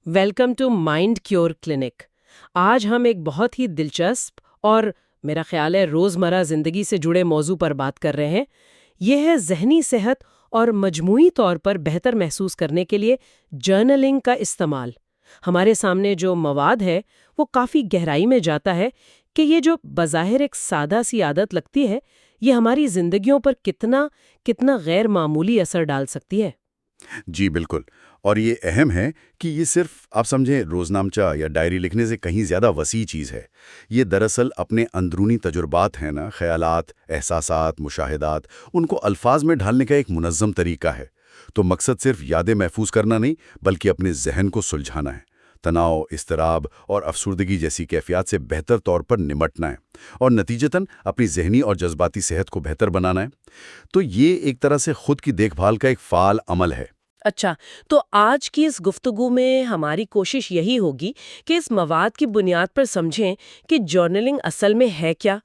Welcome to mind cure clinic. آج ہم ایک بہت ہی دلچسپ اور میرا خیال ہے روزمرہ زندگی سے جڑے موضوع پر بات کر رہے ہیں۔ یہ ہے ذہنی صحت اور مجموعی طور پر بہتر محسوس کرنے کے لیے جرنلنگ کا استعمال۔ ہمارے سامنے جو مواد ہے وہ کافی گہرائی میں جاتا ہے کہ یہ جو بظاہر ایک سادہ سی عادت لگتی ہے، یہ ہماری زندگیوں پر کتنا غیر معمولی اثر ڈال سکتی ہے۔ جی بالکل، اور یہ اہم ہے کہ یہ صرف آپ سمجھیں روزنامچہ یا ڈائری لکھنے سے کہیں زیادہ وسیع چیز ہے۔ یہ دراصل اپنے اندرونی تجربات ہیں نا، خیالات، احساسات، مشاہدات، ان کو الفاظ میں ڈھالنے کا ایک منظم طریقہ ہے۔ تو مقصد صرف یادیں محفوظ کرنا نہیں، بلکہ اپنے ذہن کو سلجھانا ہے، تناؤ، اضطراب اور افسردگی جیسی کیفیات سے بہتر طور پر نمٹنا ہے، اور نتیجتاً اپنی ذہنی اور جذباتی صحت کو بہتر بنانا ہے۔ تو یہ ایک طرح سے خود کی دیکھ بھال کا ایک فعال عمل ہے۔ اچھا، تو آج کی اس گفتگو میں ہماری کوشش یہی ہوگی کہ اس مواد کی بنیاد پر سمجھیں کہ جرنلنگ اصل میں ہے کیا،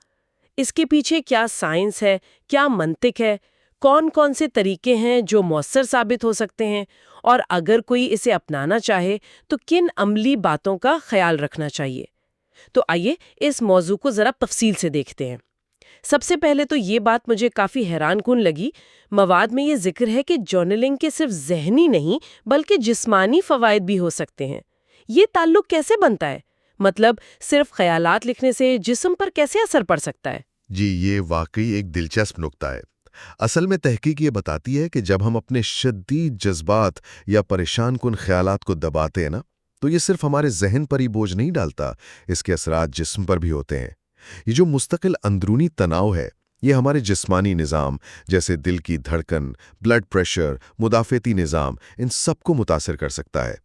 اس کے پیچھے کیا سائنس ہے، کیا منطق ہے، کون کون سے طریقے ہیں جو مؤثر ثابت ہو سکتے ہیں، اور اگر کوئی اسے اپنانا چاہے تو کن عملی باتوں کا خیال رکھنا چاہیے۔ تو آئیے اس موضوع کو ذرا تفصیل سے دیکھتے ہیں۔ سب سے پہلے تو یہ بات مجھے کافی حیران کن لگی۔ مواد میں یہ ذکر ہے کہ جرنلنگ کے صرف ذہنی نہیں بلکہ جسمانی فوائد بھی ہو سکتے ہیں۔ یہ تعلق کیسے بنتا ہے؟ مطلب صرف خیالات لکھنے سے جسم پر کیسے اثر پڑ سکتا ہے؟ جی، یہ واقعی ایک دلچسپ نکتہ ہے۔ اصل میں تحقیق یہ بتاتی ہے کہ جب ہم اپنے شدید جذبات یا پریشان کن خیالات کو دباتے ہیں نا، تو یہ صرف ہمارے ذہن پر ہی بوجھ نہیں ڈالتا، اس کے اثرات جسم پر بھی ہوتے ہیں۔ یہ جو مستقل اندرونی تناؤ ہے، یہ ہمارے جسمانی نظام جیسے دل کی دھڑکن، بلڈ پریشر، مدافعتی نظام، ان سب کو متاثر کر سکتا ہے،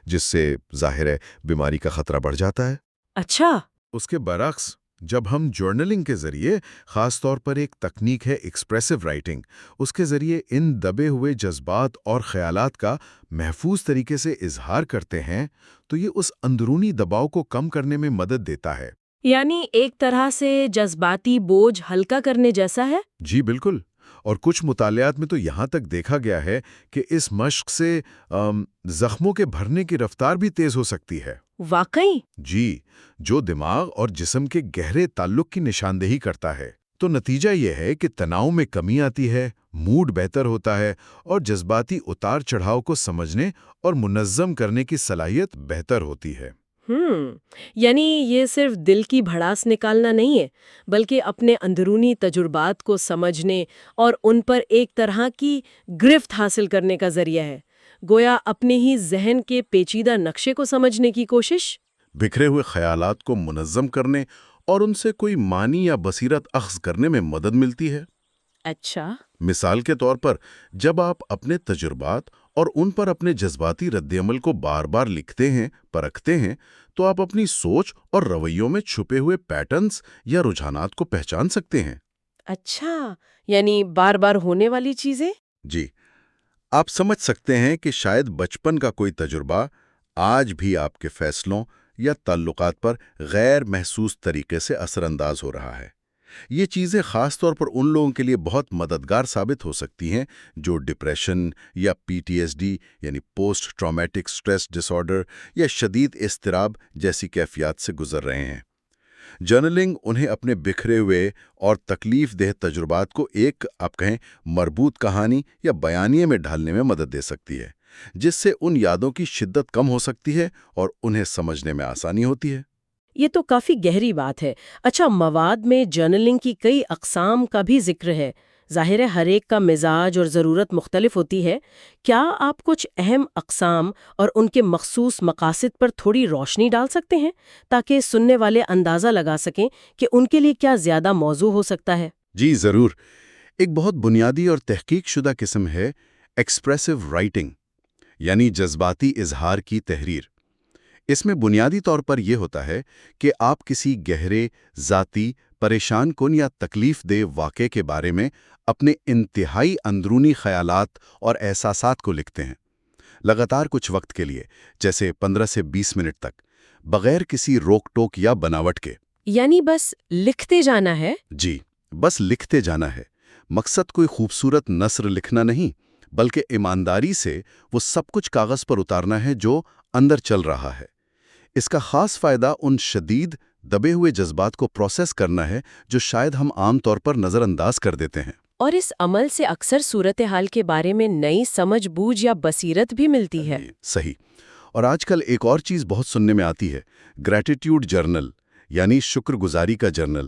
جس سے ظاہر ہے بیماری کا خطرہ بڑھ جاتا ہے۔ اچھا، اس کے برعکس جب ہم جرنلنگ کے ذریعے، خاص طور پر ایک تکنیک ہے ایکسپریسو رائٹنگ، اس کے ذریعے ان دبے ہوئے جذبات اور خیالات کا محفوظ طریقے سے اظہار کرتے ہیں، تو یہ اس اندرونی دباؤ کو کم کرنے میں مدد دیتا ہے۔ یعنی ایک طرح سے جذباتی بوجھ ہلکا کرنے جیسا ہے؟ جی بالکل، اور کچھ مطالعات میں تو یہاں تک دیکھا گیا ہے کہ اس مشق سے زخموں کے بھرنے کی رفتار بھی تیز ہو سکتی ہے۔ واقعی؟ جی، جو دماغ اور جسم کے گہرے تعلق کی نشاندہی کرتا ہے۔ تو نتیجہ یہ ہے کہ تناؤ میں کمی آتی ہے، موڈ بہتر ہوتا ہے، اور جذباتی اتار چڑھاؤ کو سمجھنے اور منظم کرنے کی صلاحیت بہتر ہوتی ہے۔ یعنی یہ صرف دل کی بھڑاس نکالنا نہیں ہے، بلکہ اپنے اندرونی تجربات کو سمجھنے اور ان پر ایک طرح کی گرفت حاصل کرنے کا ذریعہ ہے، گویا اپنے ہی ذہن کے پیچیدہ نقشے کو سمجھنے کی کوشش۔ بکھرے ہوئے خیالات کو منظم کرنے اور ان سے کوئی معنی یا بصیرت اخذ کرنے میں مدد ملتی ہے۔ اچھا، مثال کے طور پر، جب آپ اپنے تجربات اور ان پر اپنے جذباتی رد عمل کو بار بار لکھتے ہیں، پرکھتے ہیں، تو آپ اپنی سوچ اور رویوں میں چھپے ہوئے پیٹرنز یا رجحانات کو پہچان سکتے ہیں۔ اچھا، یعنی بار بار ہونے والی چیزیں؟ جی، آپ سمجھ سکتے ہیں کہ شاید بچپن کا کوئی تجربہ آج بھی آپ کے فیصلوں یا تعلقات پر غیر محسوس طریقے سے اثر انداز ہو رہا ہے۔ یہ چیزیں خاص طور پر ان لوگوں کے لیے بہت مددگار ثابت ہو سکتی ہیں جو ڈپریشن یا PTSD یعنی پوسٹ ٹرامیٹک سٹریس ڈس آرڈر یا شدید اضطراب جیسی کیفیات سے گزر رہے ہیں۔ جرنلنگ انہیں اپنے بکھرے ہوئے اور تکلیف دہ تجربات کو ایک آپ کہیں مربوط کہانی یا بیانیے میں ڈھالنے میں مدد دے سکتی ہے، جس سے ان یادوں کی شدت کم ہو سکتی ہے اور انہیں سمجھنے میں آسانی ہوتی ہے۔ یہ تو کافی گہری بات ہے۔ اچھا، مواد میں جرنلنگ کی کئی اقسام کا بھی ذکر ہے۔ ظاہر ہے ہر ایک کا مزاج اور ضرورت مختلف ہوتی ہے۔ کیا آپ کچھ اہم اقسام اور ان کے مخصوص مقاصد پر تھوڑی روشنی ڈال سکتے ہیں تاکہ سننے والے اندازہ لگا سکیں کہ ان کے لیے کیا زیادہ موزوں ہو سکتا ہے؟ جی ضرور۔ ایک بہت بنیادی اور تحقیق شدہ قسم ہے ایکسپریسو رائٹنگ، یعنی جذباتی اظہار کی تحریر۔ اس میں بنیادی طور پر یہ ہوتا ہے کہ آپ کسی گہرے، ذاتی، پریشان کن یا تکلیف دہ واقعے کے بارے میں اپنے انتہائی اندرونی خیالات اور احساسات کو لکھتے ہیں، لگاتار کچھ وقت کے لیے، جیسے 15 سے 20 منٹ تک، بغیر کسی روک ٹوک یا بناوٹ کے۔ یعنی بس لکھتے جانا ہے؟ جی، بس لکھتے جانا ہے۔ مقصد کوئی خوبصورت نثر لکھنا نہیں، بلکہ ایمانداری سے وہ سب کچھ کاغذ پر اتارنا ہے جو اندر چل رہا ہے۔ اس کا خاص فائدہ ان شدید دبے ہوئے جذبات کو پروسیس کرنا ہے جو شاید ہم عام طور پر نظر انداز کر دیتے ہیں۔ اور اس عمل سے اکثر صورتحال کے بارے میں نئی سمجھ بوجھ یا بصیرت بھی ملتی ہے۔ صحیح۔ اور آج کل ایک اور چیز بہت سننے میں آتی ہے، گریٹیٹیوڈ جرنل، یعنی شکر گزاری کا جرنل۔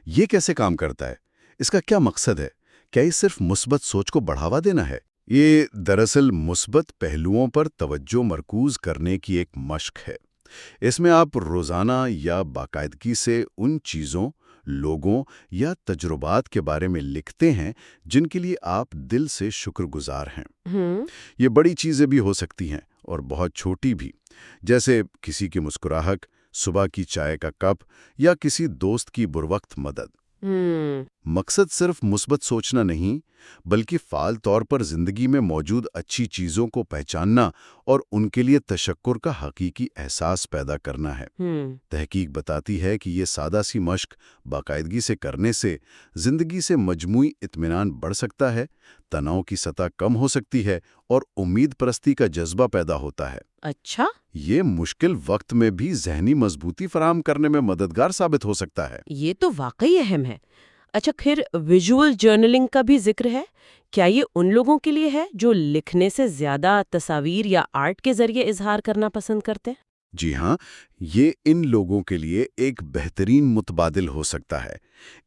یہ کیسے کام کرتا ہے؟ اس کا کیا مقصد ہے؟ کیا یہ صرف مثبت سوچ کو بڑھاوا دینا ہے؟ یہ دراصل مثبت پہلوؤں پر توجہ مرکوز کرنے کی ایک مشق ہے۔ اس میں آپ روزانہ یا باقاعدگی سے ان چیزوں، لوگوں یا تجربات کے بارے میں لکھتے ہیں جن کے لیے آپ دل سے شکر گزار ہیں۔ یہ بڑی چیزیں بھی ہو سکتی ہیں اور بہت چھوٹی بھی، جیسے کسی کی مسکراہٹ، صبح کی چائے کا کپ یا کسی دوست کی بروقت مدد۔ مقصد صرف مثبت سوچنا نہیں، بلکہ فعال طور پر زندگی میں موجود اچھی چیزوں کو پہچاننا اور ان کے لیے تشکر کا حقیقی احساس پیدا کرنا ہے۔ تحقیق بتاتی ہے کہ یہ سادہ سی مشق باقاعدگی سے کرنے سے زندگی سے مجموعی اطمینان بڑھ سکتا ہے، تناؤ کی سطح کم ہو سکتی ہے اور امید پرستی کا جذبہ پیدا ہوتا ہے۔ اچھا، یہ مشکل وقت میں بھی ذہنی مضبوطی فراہم کرنے میں مددگار ثابت ہو سکتا ہے۔ یہ تو واقعی اہم ہے۔ اچھا، پھر ویژول جرنلنگ کا بھی ذکر ہے۔ کیا یہ ان لوگوں کے لیے ہے جو لکھنے سے زیادہ تصاویر یا آرٹ کے ذریعے اظہار کرنا پسند کرتے ہیں؟ جی ہاں، یہ ان لوگوں کے لیے ایک بہترین متبادل ہو سکتا ہے۔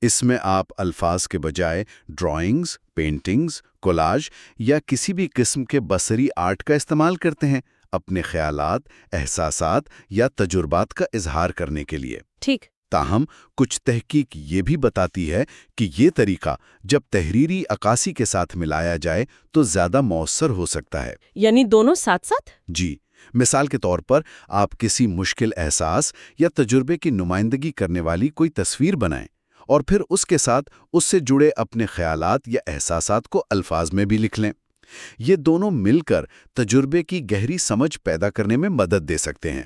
اس میں آپ الفاظ کے بجائے ڈرائنگز، پینٹنگز، کولاج یا کسی بھی قسم کے بصری آرٹ کا استعمال کرتے ہیں اپنے خیالات، احساسات یا تجربات کا اظہار کرنے کے لیے۔ ٹھیک۔ تاہم کچھ تحقیق یہ بھی بتاتی ہے کہ یہ طریقہ جب تحریری عکاسی کے ساتھ ملایا جائے تو زیادہ مؤثر ہو سکتا ہے۔ یعنی دونوں ساتھ ساتھ؟ جی، مثال کے طور پر آپ کسی مشکل احساس یا تجربے کی نمائندگی کرنے والی کوئی تصویر بنائیں اور پھر اس کے ساتھ اس سے جڑے اپنے خیالات یا احساسات کو الفاظ میں بھی لکھ لیں۔ یہ دونوں مل کر تجربے کی گہری سمجھ پیدا کرنے میں مدد دے سکتے ہیں،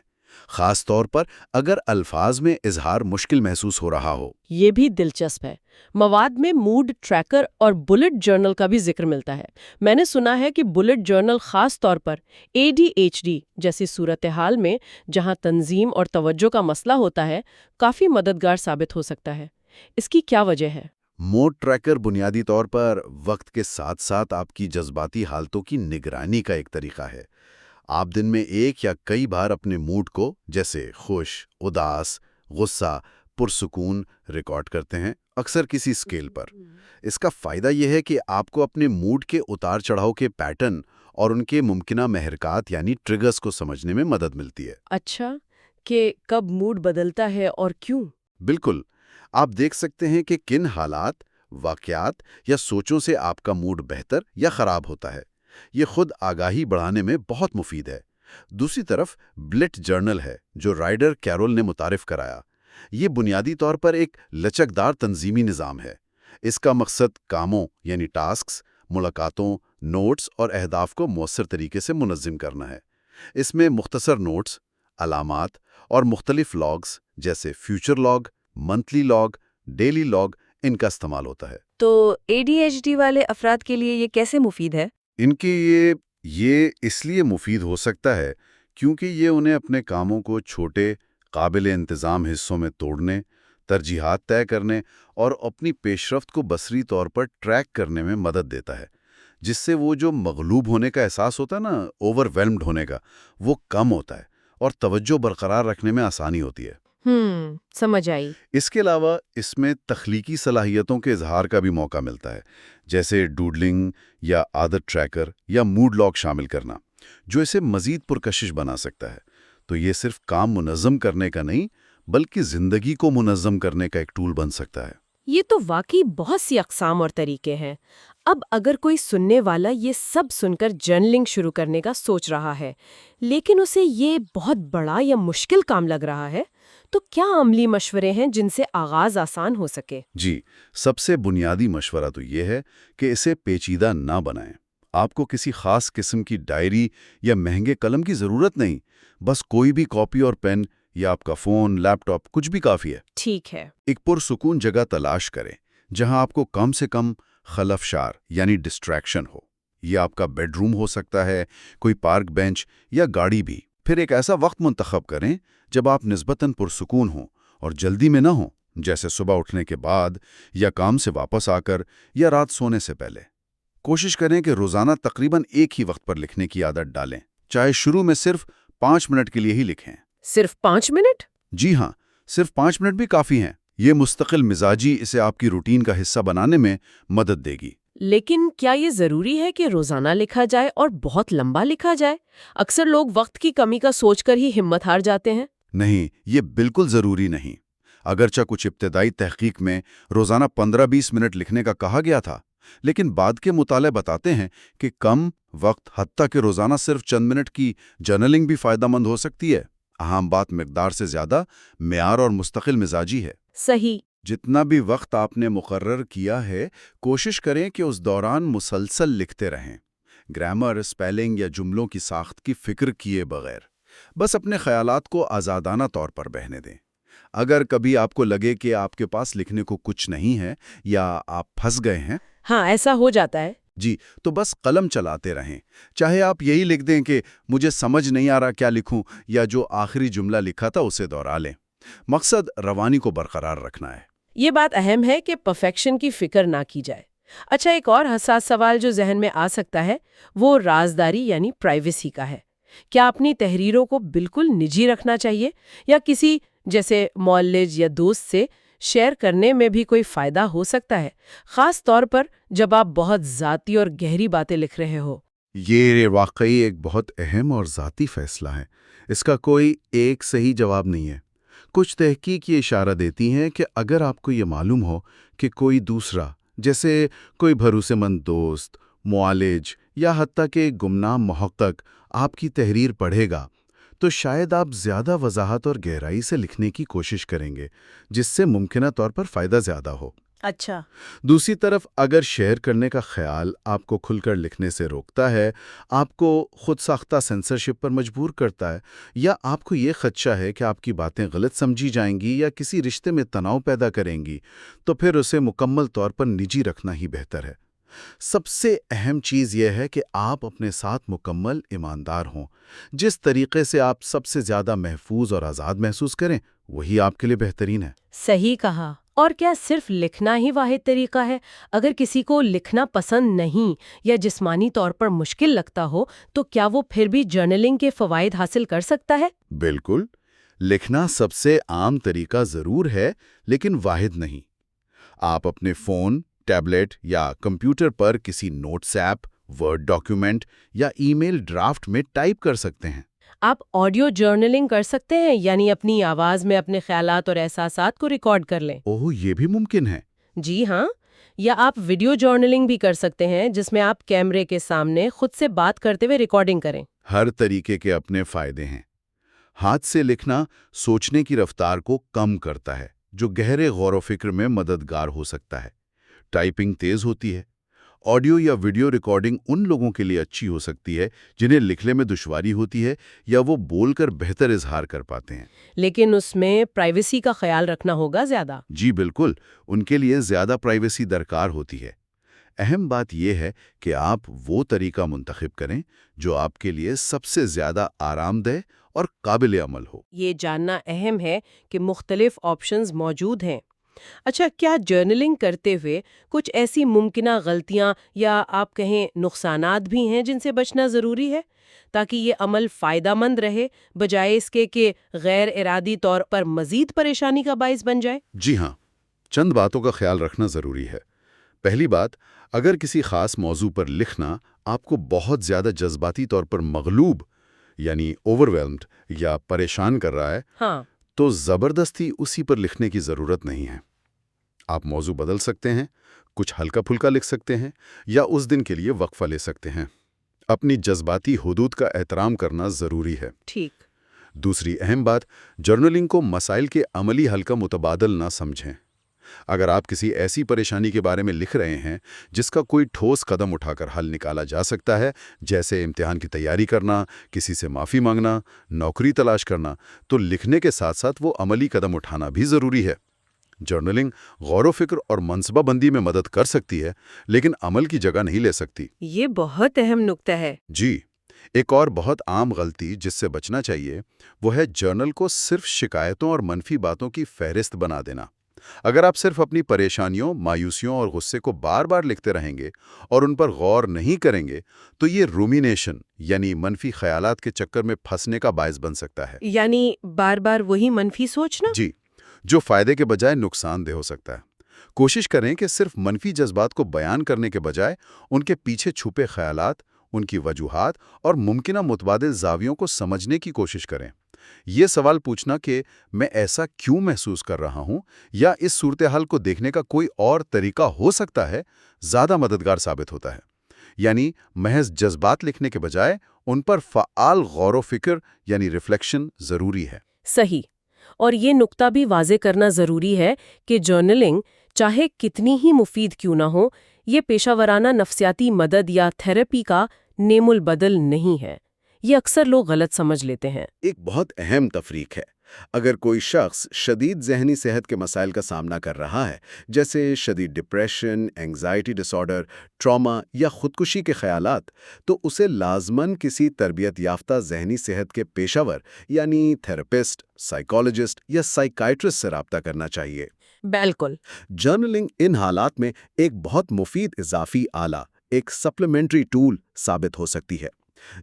خاص طور پر اگر الفاظ میں اظہار مشکل محسوس ہو رہا ہو۔ یہ بھی دلچسپ ہے۔ مواد میں موڈ ٹریکر اور بلٹ جرنل کا بھی ذکر ملتا ہے۔ میں نے سنا ہے کہ بلٹ جرنل خاص طور پر ADHD جیسی صورتحال میں جہاں تنظیم اور توجہ کا مسئلہ ہوتا ہے، کافی مددگار ثابت ہو سکتا ہے۔ اس کی کیا وجہ ہے؟ موڈ ٹریکر بنیادی طور پر وقت کے ساتھ ساتھ آپ کی جذباتی حالتوں کی نگرانی کا ایک طریقہ ہے۔ آپ دن میں ایک یا کئی بار اپنے موڈ کو، جیسے خوش، اداس، غصہ، پرسکون، ریکارڈ کرتے ہیں، اکثر کسی اسکیل پر۔ اس کا فائدہ یہ ہے کہ آپ کو اپنے موڈ کے اتار چڑھاؤ کے پیٹرن اور ان کے ممکنہ محرکات یعنی ٹریگرز کو سمجھنے میں مدد ملتی ہے۔ اچھا، کہ کب موڈ بدلتا ہے اور کیوں؟ بالکل، آپ دیکھ سکتے ہیں کہ کن حالات، واقعات یا سوچوں سے آپ کا موڈ بہتر یا خراب ہوتا ہے۔ یہ خود آگاہی بڑھانے میں بہت مفید ہے۔ دوسری طرف بلٹ جرنل ہے جو رائڈر کیرول نے متعارف کرایا۔ یہ بنیادی طور پر ایک لچکدار تنظیمی نظام ہے۔ اس کا مقصد کاموں یعنی ٹاسکس، ملاقاتوں، نوٹس اور اہداف کو مؤثر طریقے سے منظم کرنا ہے۔ اس میں مختصر نوٹس، علامات اور مختلف لاگز جیسے future log, monthly log, daily log in کا استعمال ہوتا ہے۔ تو ADHD والے افراد کے لیے یہ کیسے مفید ہے؟ ان کی یہ اس لیے مفید ہو سکتا ہے کیونکہ یہ انہیں اپنے کاموں کو چھوٹے، قابل انتظام حصوں میں توڑنے، ترجیحات طے کرنے اور اپنی پیشرفت کو بصری طور پر ٹریک کرنے میں مدد دیتا ہے، جس سے وہ جو مغلوب ہونے کا احساس ہوتا ہے نا، اوور ویلمڈ ہونے کا، وہ کم ہوتا ہے اور توجہ برقرار رکھنے میں آسانی ہوتی ہے۔ سمجھ آئی۔ اس کے علاوہ اس میں تخلیقی صلاحیتوں کے اظہار کا بھی موقع ملتا ہے، جیسے ڈوڈلنگ یا عادت ٹریکر یا موڈ لاگ شامل کرنا، جو اسے مزید پرکشش بنا سکتا ہے۔ تو یہ صرف کام منظم کرنے کا نہیں، بلکہ زندگی کو منظم کرنے کا ایک ٹول بن سکتا ہے۔ یہ تو واقعی بہت سی اقسام اور طریقے ہیں۔ اب اگر کوئی سننے والا یہ سب سن کر جرنلنگ شروع کرنے کا سوچ رہا ہے، لیکن اسے یہ بہت بڑا یا مشکل کام لگ رہا ہے، تو کیا عملی مشورے ہیں جن سے آغاز آسان ہو سکے؟ جی، سب سے بنیادی مشورہ تو یہ ہے کہ اسے پیچیدہ نہ بنائیں۔ آپ کو کسی خاص قسم کی ڈائری یا مہنگے قلم کی ضرورت نہیں، بس کوئی بھی کاپی اور پین یا آپ کا فون، لیپ ٹاپ کچھ بھی کافی ہے۔ ٹھیک ہے۔ ایک پرسکون جگہ تلاش کریں جہاں آپ کو کم سے کم خلفشار یعنی ڈسٹریکشن ہو۔ یہ آپ کا بیڈروم ہو سکتا ہے، کوئی پارک بینچ یا گاڑی بھی۔ پھر ایک ایسا وقت منتخب کریں جب آپ نسبتاً پرسکون ہوں اور جلدی میں نہ ہوں، جیسے صبح اٹھنے کے بعد یا کام سے واپس آ کر یا رات سونے سے پہلے۔ کوشش کریں کہ روزانہ تقریباً ایک ہی وقت پر لکھنے کی عادت ڈالیں، چاہے شروع میں صرف 5 منٹ کے لیے ہی لکھیں۔ صرف 5 منٹ؟ جی ہاں، صرف 5 منٹ بھی کافی ہیں۔ یہ مستقل مزاجی اسے آپ کی روٹین کا حصہ بنانے میں مدد دے گی۔ لیکن کیا یہ ضروری ہے کہ روزانہ لکھا جائے اور بہت لمبا لکھا جائے؟ اکثر لوگ وقت کی کمی کا سوچ کر ہی ہمت ہار جاتے ہیں۔ نہیں، یہ بالکل ضروری نہیں۔ اگرچہ کچھ ابتدائی تحقیق میں روزانہ 15-20 منٹ لکھنے کا کہا گیا تھا، لیکن بعد کے مطالعے بتاتے ہیں کہ کم وقت، حتیٰ کہ روزانہ صرف چند منٹ کی جرنلنگ بھی فائدہ مند ہو سکتی ہے۔ اہم بات مقدار سے زیادہ معیار اور مستقل مزاجی ہے۔ صحیح۔ جتنا بھی وقت آپ نے مقرر کیا ہے، کوشش کریں کہ اس دوران مسلسل لکھتے رہیں، گرامر، اسپیلنگ یا جملوں کی ساخت کی فکر کیے بغیر۔ بس اپنے خیالات کو آزادانہ طور پر بہنے دیں۔ اگر کبھی آپ کو لگے کہ آپ کے پاس لکھنے کو کچھ نہیں ہے یا آپ پھنس گئے ہیں، ہاں، ایسا ہو جاتا ہے۔ جی، تو بس قلم چلاتے رہیں۔ چاہے آپ یہی لکھ دیں کہ مجھے سمجھ نہیں آ رہا کیا لکھوں، یا جو آخری جملہ لکھا تھا اسے دوہرا لیں۔ مقصد روانی کو برقرار رکھنا ہے۔ یہ بات اہم ہے کہ پرفیکشن کی فکر نہ کی جائے۔ اچھا، ایک اور حساس سوال جو ذہن میں آ سکتا ہے وہ رازداری یعنی پرائیویسی کا ہے۔ کیا اپنی تحریروں کو بالکل نجی رکھنا چاہیے یا کسی جیسے معالج یا دوست سے شیئر کرنے میں بھی کوئی فائدہ ہو سکتا ہے، خاص طور پر جب آپ بہت ذاتی اور گہری باتیں لکھ رہے ہو؟ یہ واقعی ایک بہت اہم اور ذاتی فیصلہ ہے۔ اس کا کوئی ایک صحیح جواب نہیں ہے۔ کچھ تحقیق یہ اشارہ دیتی ہیں کہ اگر آپ کو یہ معلوم ہو کہ کوئی دوسرا، جیسے کوئی بھروسے مند دوست، معالج یا حتیٰ کہ گمنام محقق آپ کی تحریر پڑھے گا، تو شاید آپ زیادہ وضاحت اور گہرائی سے لکھنے کی کوشش کریں گے، جس سے ممکنہ طور پر فائدہ زیادہ ہو۔ اچھا۔ دوسری طرف اگر شیئر کرنے کا خیال آپ کو کھل کر لکھنے سے روکتا ہے، آپ کو خود ساختہ سینسرشپ پر مجبور کرتا ہے، یا آپ کو یہ خدشہ ہے کہ آپ کی باتیں غلط سمجھی جائیں گی یا کسی رشتے میں تناؤ پیدا کریں گی، تو پھر اسے مکمل طور پر نجی رکھنا ہی بہتر ہے۔ سب سے اہم چیز یہ ہے کہ آپ اپنے ساتھ مکمل ایماندار ہوں۔ جس طریقے سے آپ سب سے زیادہ محفوظ اور آزاد محسوس کریں، وہی آپ کے لیے بہترین ہے۔ صحیح کہا۔ اور کیا صرف لکھنا ہی واحد طریقہ ہے؟ اگر کسی کو لکھنا پسند نہیں یا جسمانی طور پر مشکل لگتا ہو تو کیا وہ پھر بھی جرنلنگ کے فوائد حاصل کر سکتا ہے؟ بالکل، لکھنا سب سے عام طریقہ ضرور ہے، لیکن واحد نہیں۔ آپ اپنے فون، ٹیبلیٹ یا کمپیوٹر پر کسی نوٹس ایپ، ورڈ ڈاکیومنٹ یا ای میل ڈرافٹ میں ٹائپ کر سکتے ہیں۔ آپ آڈیو جرنلنگ کر سکتے ہیں، یعنی اپنی آواز میں اپنے خیالات اور احساسات کو ریکارڈ کر لیں۔ اوہ، یہ بھی ممکن ہے۔ جی ہاں، یا آپ ویڈیو جرنلنگ بھی کر سکتے ہیں، جس میں آپ کیمرے کے سامنے خود سے بات کرتے ہوئے ریکارڈنگ کریں۔ ہر طریقے کے اپنے فائدے ہیں۔ ہاتھ سے لکھنا سوچنے کی رفتار کو کم کرتا ہے، جو گہرے غور و فکر میں مددگار ہو سکتا ہے۔ ٹائپنگ تیز ہوتی ہے۔ آڈیو یا ویڈیو ریکارڈنگ ان لوگوں کے لیے اچھی ہو سکتی ہے جنہیں لکھنے میں دشواری ہوتی ہے یا وہ بول کر بہتر اظہار کر پاتے ہیں۔ لیکن اس میں پرائیویسی کا خیال رکھنا ہوگا زیادہ۔ جی بالکل، ان کے لیے زیادہ پرائیویسی درکار ہوتی ہے۔ اہم بات یہ ہے کہ آپ وہ طریقہ منتخب کریں جو آپ کے لیے سب سے زیادہ آرام دہ اور قابل عمل ہو۔ یہ جاننا اہم ہے کہ مختلف آپشنز موجود ہیں۔ اچھا، کیا جرنلنگ کرتے ہوئے کچھ ایسی ممکنہ غلطیاں یا آپ کہیں نقصانات بھی ہیں جن سے بچنا ضروری ہے تاکہ یہ عمل فائدہ مند رہے، بجائے اس کے کہ غیر ارادی طور پر مزید پریشانی کا باعث بن جائے؟ جی ہاں، چند باتوں کا خیال رکھنا ضروری ہے۔ پہلی بات، اگر کسی خاص موضوع پر لکھنا آپ کو بہت زیادہ جذباتی طور پر مغلوب یعنی اوورwhelmed یا پریشان کر رہا ہے، ہاں، تو زبردستی اسی پر لکھنے کی ضرورت نہیں ہے۔ آپ موضوع بدل سکتے ہیں، کچھ ہلکا پھلکا لکھ سکتے ہیں یا اس دن کے لیے وقفہ لے سکتے ہیں۔ اپنی جذباتی حدود کا احترام کرنا ضروری ہے۔ ٹھیک۔ دوسری اہم بات، جرنلنگ کو مسائل کے عملی حل کا متبادل نہ سمجھیں۔ اگر آپ کسی ایسی پریشانی کے بارے میں لکھ رہے ہیں جس کا کوئی ٹھوس قدم اٹھا کر حل نکالا جا سکتا ہے، جیسے امتحان کی تیاری کرنا، کسی سے معافی مانگنا، نوکری تلاش کرنا، تو لکھنے کے ساتھ ساتھ وہ عملی قدم اٹھانا بھی ضروری ہے۔ جرنلنگ غور و فکر اور منصوبہ بندی میں مدد کر سکتی ہے، لیکن عمل کی جگہ نہیں لے سکتی۔ یہ بہت اہم نکتہ ہے۔ جی، ایک اور بہت عام غلطی جس سے بچنا چاہیے وہ ہے جرنل کو صرف شکایتوں اور منفی باتوں کی فہرست بنا دینا۔ اگر آپ صرف اپنی پریشانیوں، مایوسیوں اور غصے کو بار بار لکھتے رہیں گے اور ان پر غور نہیں کریں گے تو یہ رومینیشن یعنی منفی خیالات کے چکر میں پھنسنے کا باعث بن سکتا ہے۔ یعنی بار بار وہی منفی سوچنا؟ جی، جو فائدے کے بجائے نقصان دہ ہو سکتا ہے۔ کوشش کریں کہ صرف منفی جذبات کو بیان کرنے کے بجائے ان کے پیچھے چھپے خیالات، ان کی وجوہات اور ممکنہ متبادل زاویوں کو سمجھنے کی کوشش کریں۔ یہ سوال پوچھنا کہ میں ایسا کیوں محسوس کر رہا ہوں یا اس صورتحال کو دیکھنے کا کوئی اور طریقہ ہو سکتا ہے، زیادہ مددگار ثابت ہوتا ہے۔ یعنی محض جذبات لکھنے کے بجائے ان پر فعال غور و فکر یعنی ریفلیکشن ضروری ہے۔ صحیح۔ اور یہ نقطہ بھی واضح کرنا ضروری ہے کہ جرنلنگ چاہے کتنی ہی مفید کیوں نہ ہو، یہ پیشہ ورانہ نفسیاتی مدد یا تھراپی کا نیم البدل نہیں ہے۔ یہ اکثر لوگ غلط سمجھ لیتے ہیں۔ ایک بہت اہم تفریق ہے۔ اگر کوئی شخص شدید ذہنی صحت کے مسائل کا سامنا کر رہا ہے، جیسے شدید ڈپریشن، اینگزائٹی ڈس آرڈر، ٹراما یا خودکشی کے خیالات، تو اسے لازماً کسی تربیت یافتہ ذہنی صحت کے پیشہ ور یعنی تھراپسٹ، سائیکالوجسٹ یا سائیکائٹرسٹ سے رابطہ کرنا چاہیے۔ بالکل۔ جرنلنگ ان حالات میں ایک بہت مفید اضافی آلہ، ایک سپلیمنٹری ٹول ثابت ہو سکتی ہے۔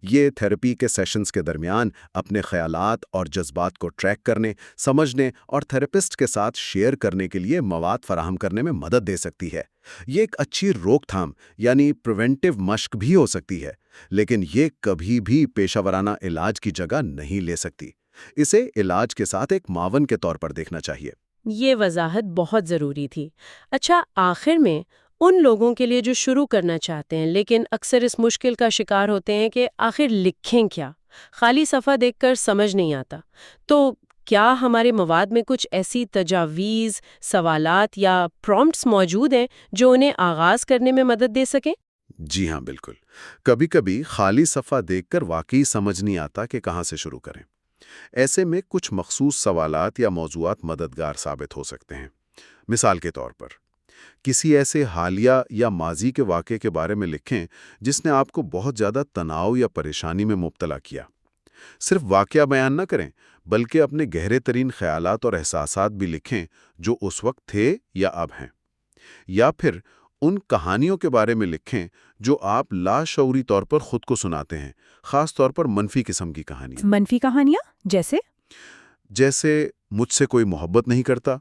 یہ تھراپی کے سیشنز کے درمیان اپنے خیالات اور جذبات کو ٹریک کرنے، سمجھنے اور تھراپسٹ کے ساتھ شیئر کرنے کے لیے مواد فراہم کرنے میں مدد دے سکتی ہے۔ یہ ایک اچھی روک تھام یعنی پریونٹیو مشق بھی ہو سکتی ہے، لیکن یہ کبھی بھی پیشہ ورانہ علاج کی جگہ نہیں لے سکتی۔ اسے علاج کے ساتھ ایک معاون کے طور پر دیکھنا چاہیے۔ یہ وضاحت بہت ضروری تھی۔ اچھا، آخر میں ان لوگوں کے لیے جو شروع کرنا چاہتے ہیں لیکن اکثر اس مشکل کا شکار ہوتے ہیں کہ آخر لکھیں کیا، خالی صفحہ دیکھ کر سمجھ نہیں آتا، تو کیا ہمارے مواد میں کچھ ایسی تجاویز، سوالات یا پرومپٹس موجود ہیں جو انہیں آغاز کرنے میں مدد دے سکیں؟ جی ہاں، بالکل۔ کبھی کبھی خالی صفحہ دیکھ کر واقعی سمجھ نہیں آتا کہ کہاں سے شروع کریں۔ ایسے میں کچھ مخصوص سوالات یا موضوعات مددگار ثابت ہو سکتے ہیں۔ مثال کے طور پر کسی ایسے حالیہ یا ماضی کے واقعے کے بارے میں لکھیں جس نے آپ کو بہت زیادہ تناؤ یا پریشانی میں مبتلا کیا۔ صرف واقعہ بیان نہ کریں بلکہ اپنے گہرے ترین خیالات اور احساسات بھی لکھیں جو اس وقت تھے یا اب ہیں۔ یا پھر ان کہانیوں کے بارے میں لکھیں جو آپ لاشعوری طور پر خود کو سناتے ہیں، خاص طور پر منفی قسم کی کہانیاں۔ منفی کہانیاں جیسے مجھ سے کوئی محبت نہیں کرتا،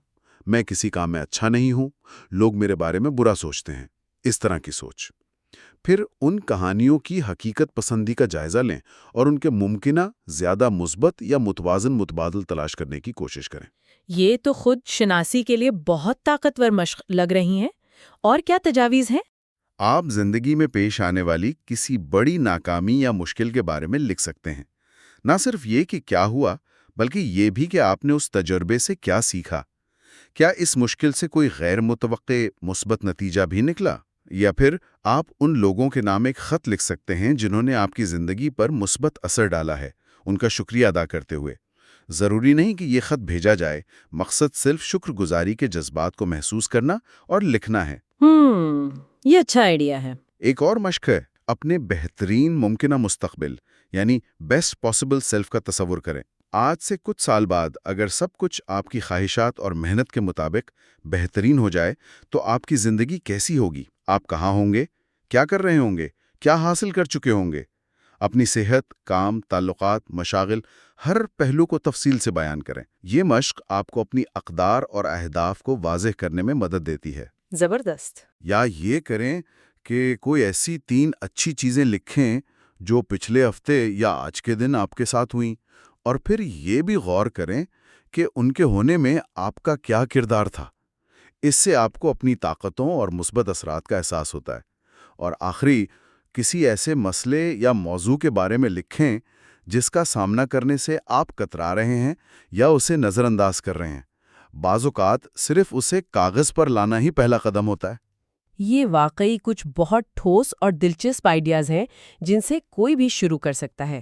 میں کسی کام میں اچھا نہیں ہوں، لوگ میرے بارے میں برا سوچتے ہیں، اس طرح کی سوچ۔ پھر ان کہانیوں کی حقیقت پسندی کا جائزہ لیں اور ان کے ممکنہ زیادہ مثبت یا متوازن متبادل تلاش کرنے کی کوشش کریں۔ یہ تو خود شناسی کے لیے بہت طاقتور مشق لگ رہی ہیں۔ اور کیا تجاویز ہیں؟ آپ زندگی میں پیش آنے والی کسی بڑی ناکامی یا مشکل کے بارے میں لکھ سکتے ہیں۔ نہ صرف یہ کہ کیا ہوا، بلکہ یہ بھی کہ آپ نے اس تجربے سے کیا سیکھا۔ کیا اس مشکل سے کوئی غیر متوقع مثبت نتیجہ بھی نکلا؟ یا پھر آپ ان لوگوں کے نام ایک خط لکھ سکتے ہیں جنہوں نے آپ کی زندگی پر مثبت اثر ڈالا ہے، ان کا شکریہ ادا کرتے ہوئے۔ ضروری نہیں کہ یہ خط بھیجا جائے، مقصد صرف شکر گزاری کے جذبات کو محسوس کرنا اور لکھنا ہے۔ یہ اچھا آئیڈیا ہے۔ ایک اور مشق ہے، اپنے بہترین ممکنہ مستقبل یعنی بیسٹ پاسبل سیلف کا تصور کریں۔ آج سے کچھ سال بعد اگر سب کچھ آپ کی خواہشات اور محنت کے مطابق بہترین ہو جائے تو آپ کی زندگی کیسی ہوگی؟ آپ کہاں ہوں گے؟ کیا کر رہے ہوں گے؟ کیا حاصل کر چکے ہوں گے؟ اپنی صحت، کام، تعلقات، مشاغل، ہر پہلو کو تفصیل سے بیان کریں۔ یہ مشق آپ کو اپنی اقدار اور اہداف کو واضح کرنے میں مدد دیتی ہے۔ زبردست۔ یا یہ کریں کہ کوئی ایسی 3 اچھی چیزیں لکھیں جو پچھلے ہفتے یا آج کے دن آپ کے ساتھ ہوئیں، اور پھر یہ بھی غور کریں کہ ان کے ہونے میں آپ کا کیا کردار تھا۔ اس سے آپ کو اپنی طاقتوں اور مثبت اثرات کا احساس ہوتا ہے۔ اور آخری، کسی ایسے مسئلے یا موضوع کے بارے میں لکھیں جس کا سامنا کرنے سے آپ کترا رہے ہیں یا اسے نظر انداز کر رہے ہیں۔ بعض اوقات صرف اسے کاغذ پر لانا ہی پہلا قدم ہوتا ہے۔ یہ واقعی کچھ بہت ٹھوس اور دلچسپ آئیڈیاز ہیں جن سے کوئی بھی شروع کر سکتا ہے۔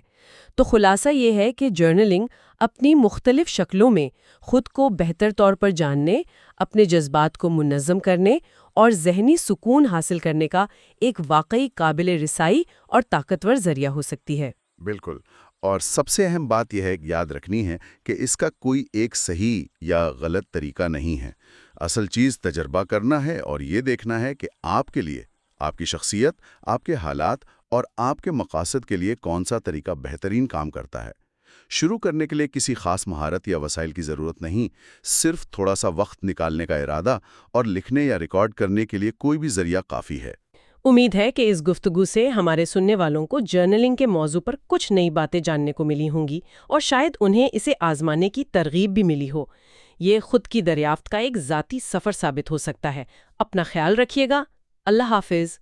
تو خلاصہ یہ ہے کہ جرنلنگ اپنی مختلف شکلوں میں خود کو بہتر طور پر جاننے، اپنے جذبات کو منظم کرنے اور ذہنی سکون حاصل کرنے کا ایک واقعی قابل رسائی اور طاقتور ذریعہ ہو سکتی ہے۔ بالکل، اور سب سے اہم بات یہ ہے کہ یاد رکھنی ہے کہ اس کا کوئی ایک صحیح یا غلط طریقہ نہیں ہے۔ اصل چیز تجربہ کرنا ہے اور یہ دیکھنا ہے کہ آپ کے لیے، آپ کی شخصیت، آپ کے حالات اور آپ کے مقاصد کے لیے کون سا طریقہ بہترین کام کرتا ہے۔ شروع کرنے کے لیے کسی خاص مہارت یا وسائل کی ضرورت نہیں، صرف تھوڑا سا وقت نکالنے کا ارادہ اور لکھنے یا ریکارڈ کرنے کے لیے کوئی بھی ذریعہ کافی ہے۔ امید ہے کہ اس گفتگو سے ہمارے سننے والوں کو جرنلنگ کے موضوع پر کچھ نئی باتیں جاننے کو ملی ہوں گی اور شاید انہیں اسے آزمانے کی ترغیب بھی ملی ہو۔ یہ خود کی دریافت کا ایک ذاتی سفر ثابت ہو سکتا ہے۔ اپنا خیال رکھیے گا۔ اللہ حافظ۔